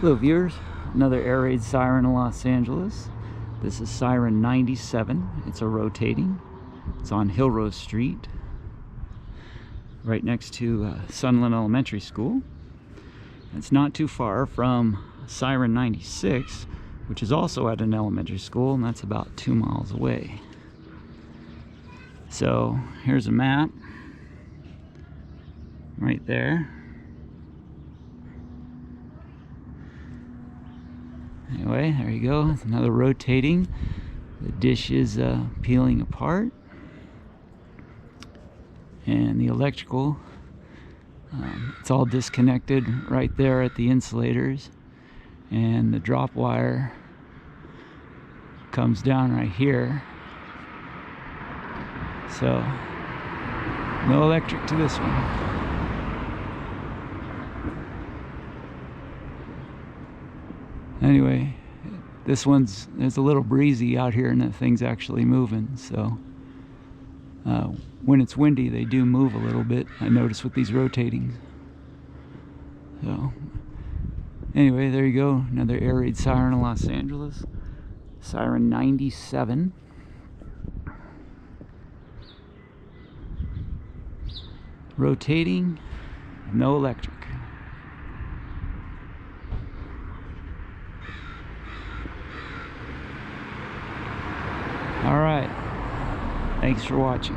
Hello viewers, another air raid siren in Los Angeles. This is Siren 97. It's a rotating. It's on Hill Rose Street, right next to Sunland Elementary School. It's not too far from Siren 96, which is also at an elementary school, and that's about 2 miles away. So here's a map right there. Anyway, there you go. It's another rotating. The dish is peeling apart, and the electrical, it's all disconnected right there at the insulators, and the drop wire comes down right here. So no electric to this one. Anyway, this one's, it's a little breezy out here and the thing's actually moving, so when it's windy they do move a little bit, I notice, with these rotatings. So anyway, there you go, another air raid siren in Los Angeles, Siren 97. Rotating, no electric. All right, thanks for watching.